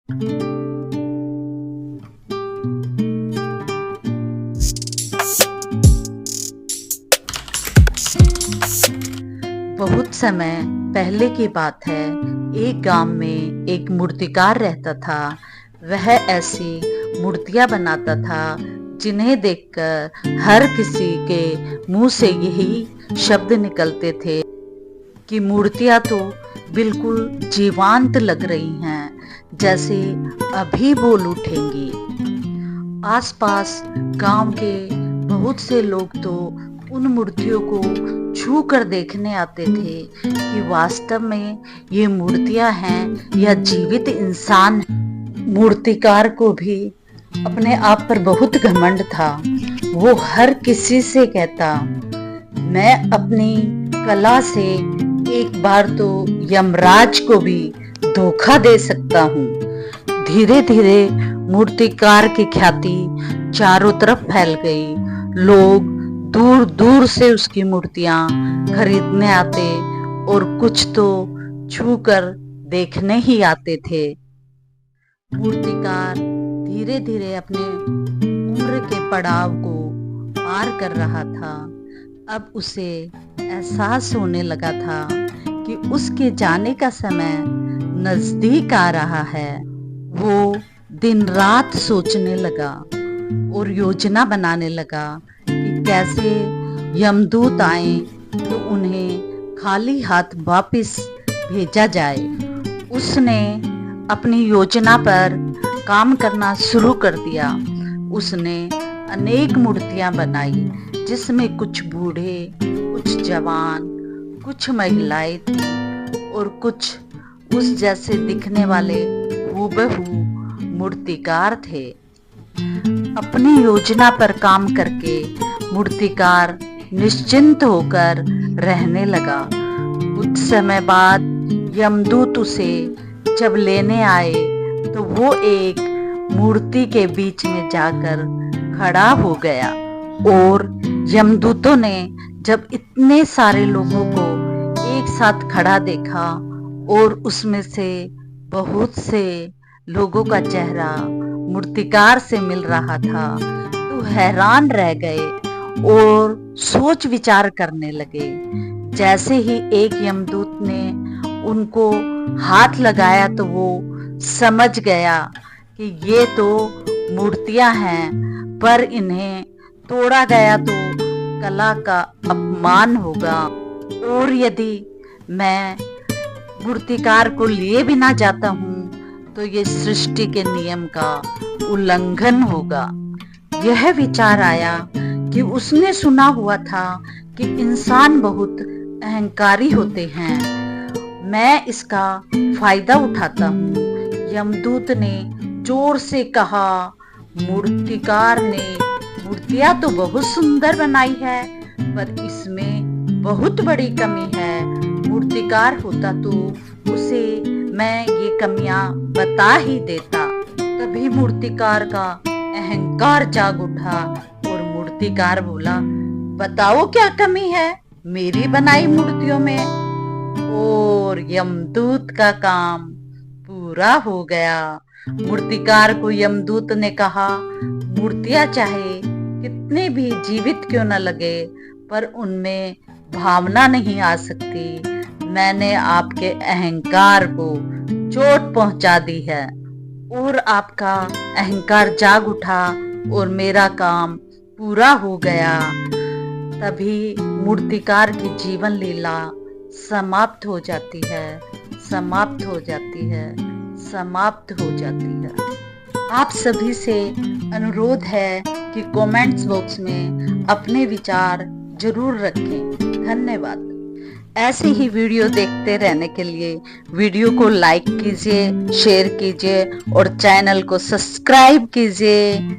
बहुत समय पहले की बात है। एक गांव में एक मूर्तिकार रहता था। वह ऐसी मूर्तियां बनाता था जिन्हें देखकर हर किसी के मुंह से यही शब्द निकलते थे कि मूर्तियां तो बिल्कुल जीवंत लग रही हैं, जैसे अभी बोल उठेंगी। आसपास गांव के बहुत से लोग तो उन मूर्तियों को छू कर देखने आते थे कि वास्तव में ये मूर्तियां हैं या जीवित इंसान। मूर्तिकार को भी अपने आप पर बहुत घमंड था। वो हर किसी से कहता, मैं अपनी कला से एक बार तो यमराज को भी धोखा दे सकता हूँ। धीरे धीरे मूर्तिकार की ख्याति चारों तरफ फैल गई। लोग दूर दूर से उसकी मूर्तियां खरीदने आते और कुछ तो छू कर देखने ही आते थे। मूर्तिकार धीरे धीरे अपने उम्र के पड़ाव को पार कर रहा था। अब उसे एहसास होने लगा था कि उसके जाने का समय नजदीक आ रहा है। वो दिन रात सोचने लगा और योजना बनाने लगा कि कैसे यमदूत आए तो उन्हें खाली हाथ वापस भेजा जाए। उसने अपनी योजना पर काम करना शुरू कर दिया। उसने अनेक मूर्तियां बनाई, जिसमें कुछ बूढ़े, कुछ जवान, कुछ महिलाएं थी और कुछ उस जैसे दिखने वाले हूबहू मूर्तिकार थे। अपनी योजना पर काम करके मूर्तिकार निश्चिंत होकर रहने लगा। कुछ समय बाद यमदूत उसे जब लेने आए तो वो एक मूर्ति के बीच में जाकर खड़ा हो गया और यमदूतों ने जब इतने सारे लोगों को एक साथ खड़ा देखा और उसमें से बहुत से लोगों का चेहरा मूर्तिकार से मिल रहा था तो हैरान रह गए और सोच विचार करने लगे। जैसे ही एक यमदूत ने उनको हाथ लगाया तो वो समझ गया कि ये तो मूर्तियां हैं, पर इन्हें तोड़ा गया तो कला का अपमान होगा और यदि मैं मूर्तिकार को लिए भी ना जाता हूँ तो ये सृष्टि के नियम का उल्लंघन होगा। यह विचार आया कि उसने सुना हुआ था कि इंसान बहुत अहंकारी होते हैं। मैं इसका फायदा उठाता हूँ। यमदूत ने जोर से कहा। मूर्तिकार ने मूर्तियां तो बहुत सुंदर बनाई है, पर इसमें बहुत बड़ी कमी है। मूर्तिकार होता तो उसे मैं ये कमियां बता ही देता। तभी मूर्तिकार का अहंकार जाग उठा और मूर्तिकार बोला, बताओ क्या कमी है मेरी बनाई मूर्तियों में। और यमदूत का काम पूरा हो गया। मूर्तिकार को यमदूत ने कहा, मूर्तियां चाहे कितने भी जीवित क्यों न लगे, पर उनमें भावना नहीं आ सकती। मैंने आपके अहंकार को चोट पहुंचा दी है और आपका अहंकार जाग उठा और मेरा काम पूरा हो गया। तभी मूर्तिकार की जीवन लीला समाप्त हो जाती है, समाप्त हो जाती है, समाप्त हो जाती है। आप सभी से अनुरोध है कि कमेंट्स बॉक्स में अपने विचार जरूर रखें। धन्यवाद। ऐसे ही वीडियो देखते रहने के लिए वीडियो को लाइक कीजिए, शेयर कीजिए और चैनल को सब्सक्राइब कीजिए।